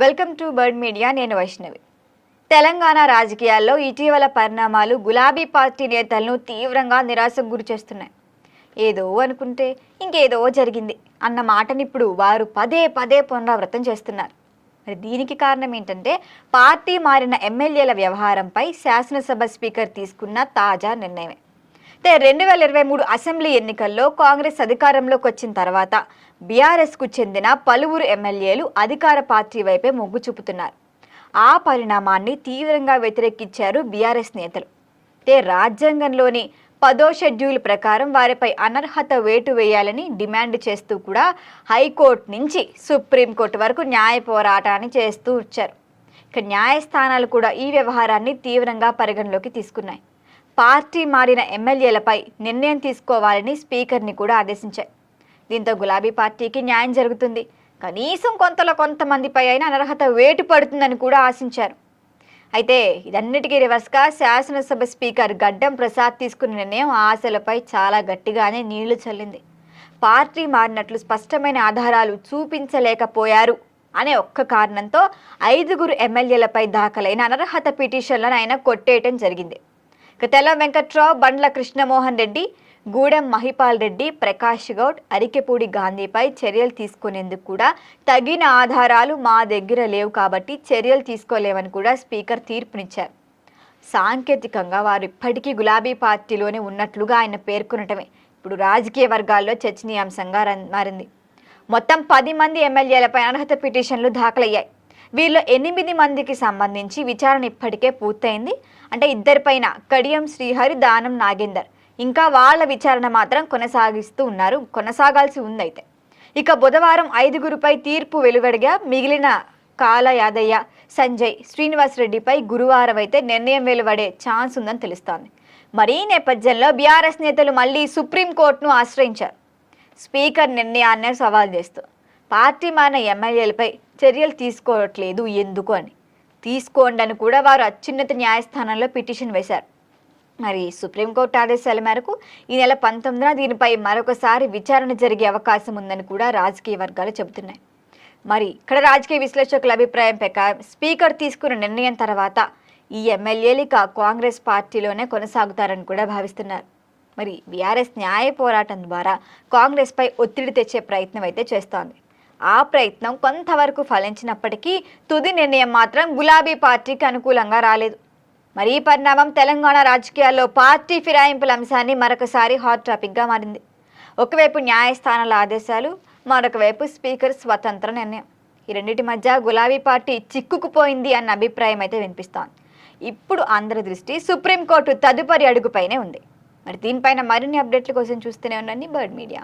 Welcome to bird media. నేను వైష్ణవి. తెలంగాణ రాజకీయాల్లో ఇటీవల పరిణామాలు గులాబీ పార్టీ నేతలను తీవ్రంగా నిరాశకు గురి చేస్తున్నాయి. ఏదో అనుకుంటే ఇంకేదో జరిగింది అన్న మాటని ఇప్పుడు వారు పదే పదే పునరావృతం చేస్తున్నారు. మరి దీనికి కారణం ఏంటంటే పార్టీ మారిన ఎమ్మెల్యేల వ్యవహారంపై శాసనసభ స్పీకర్ తీసుకున్న తాజా నిర్ణయమే. 2023 అసెంబ్లీ ఎన్నికల్లో కాంగ్రెస్ అధికారంలోకి వచ్చిన తర్వాత బీఆర్ఎస్కు చెందిన పలువురు ఎమ్మెల్యేలు అధికార పార్టీ వైపే మొగ్గు చూపుతున్నారు. ఆ పరిణామాన్ని తీవ్రంగా వ్యతిరేకించారు బీఆర్ఎస్ నేతలు. రాజ్యాంగంలోని 10వ షెడ్యూల్ ప్రకారం వారిపై అనర్హత వేటు వేయాలని డిమాండ్ చేస్తూ కూడా హైకోర్టు నుంచి సుప్రీంకోర్టు వరకు న్యాయ పోరాటాన్ని చేస్తూ వచ్చారు. న్యాయస్థానాలు కూడా ఈ వ్యవహారాన్ని తీవ్రంగా పరిగణలోకి తీసుకున్నాయి. పార్టీ మారిన ఎమ్మెల్యేలపై నిర్ణయం తీసుకోవాలని స్పీకర్ని కూడా ఆదేశించాయి. దీంతో గులాబీ పార్టీకి న్యాయం జరుగుతుంది, కనీసం కొంతమందిపై అయినా అనర్హత వేటు పడుతుందని కూడా ఆశించారు. అయితే ఇదన్నిటికీ రివర్స్గా శాసనసభ స్పీకర్ గడ్డం ప్రసాద్ తీసుకున్న నిర్ణయం ఆశలపై చాలా గట్టిగానే నీళ్లు చల్లింది. పార్టీ మారినట్లు స్పష్టమైన ఆధారాలు చూపించలేకపోయారు అనే ఒక్క కారణంతో 5గురు ఎమ్మెల్యేలపై దాఖలైన అనర్హత పిటిషన్లను ఆయన కొట్టేయటం జరిగింది. తెల్లం వెంకట్రావు, బండ్ల కృష్ణమోహన్ రెడ్డి, గూడెం మహిపాల్ రెడ్డి, ప్రకాష్ గౌడ్, అరికెపూడి గాంధీపై చర్యలు తీసుకునేందుకు కూడా తగిన ఆధారాలు మా దగ్గర లేవు కాబట్టి చర్యలు తీసుకోలేవని కూడా స్పీకర్ తీర్పునిచ్చారు. సాంకేతికంగా వారు ఇప్పటికీ గులాబీ పార్టీలోనే ఉన్నట్లుగా ఆయన పేర్కొనటమే ఇప్పుడు రాజకీయ వర్గాల్లో చర్చనీయాంశంగా మారింది. మొత్తం 10 మంది ఎమ్మెల్యేలపై అనర్హత పిటిషన్లు దాఖలయ్యాయి. వీరిలో 8 మందికి సంబంధించి విచారణ ఇప్పటికే పూర్తయింది. అంటే 2 పైన కడియం శ్రీహరి, దానం నాగేందర్, ఇంకా వాళ్ళ విచారణ మాత్రం కొనసాగాల్సి ఉంది. అయితే ఇక బుధవారం 5గురుపై తీర్పు వెలువడగా మిగిలిన కాల యాదయ్య, సంజయ్, శ్రీనివాస్ రెడ్డిపై గురువారం అయితే నిర్ణయం వెలువడే ఛాన్స్ ఉందని తెలుస్తోంది. మరి ఈ నేపథ్యంలో బీఆర్ఎస్ నేతలు మళ్ళీ సుప్రీంకోర్టును ఆశ్రయించారు. స్పీకర్ నిర్ణయాన్ని సవాల్ చేస్తూ పార్టీ మారిన ఎమ్మెల్యేలపై చర్యలు తీసుకోవట్లేదు ఎందుకు అని, తీసుకోండి అని కూడా వారు అత్యున్నత న్యాయస్థానంలో పిటిషన్ వేశారు. మరి సుప్రీంకోర్టు ఆదేశాల మేరకు ఈ నెల 19న దీనిపై మరొకసారి విచారణ జరిగే అవకాశం ఉందని కూడా రాజకీయ వర్గాలు చెబుతున్నాయి. మరి ఇక్కడ రాజకీయ విశ్లేషకుల అభిప్రాయం ప్రకారం స్పీకర్ తీసుకున్న నిర్ణయం తర్వాత ఈ ఎమ్మెల్యేలు కాంగ్రెస్ పార్టీలోనే కొనసాగుతారని కూడా భావిస్తున్నారు. మరి బీఆర్ఎస్ న్యాయ పోరాటం ద్వారా కాంగ్రెస్పై ఒత్తిడి తెచ్చే ప్రయత్నం అయితే చేస్తోంది. ఆ ప్రయత్నం కొంతవరకు ఫలించినప్పటికీ తుది నిర్ణయం మాత్రం గులాబీ పార్టీకి అనుకూలంగా రాలేదు. మరి ఈ పరిణామం తెలంగాణ రాజకీయాల్లో పార్టీ ఫిరాయింపుల అంశాన్ని మరొకసారి హాట్ టాపిక్గా మారింది. ఒకవైపు న్యాయస్థానాల ఆదేశాలు, మరొక వైపు స్పీకర్ స్వతంత్ర నిర్ణయం. ఈ రెండింటి మధ్య గులాబీ పార్టీ చిక్కుకుపోయింది అన్న అభిప్రాయం అయితే వినిపిస్తోంది. ఇప్పుడు అందరి దృష్టి సుప్రీంకోర్టు తదుపరి అడుగుపైనే ఉంది. మరి దీనిపైన మరిన్ని అప్డేట్ల కోసం చూస్తూనే ఉండండి బర్డ్ మీడియా.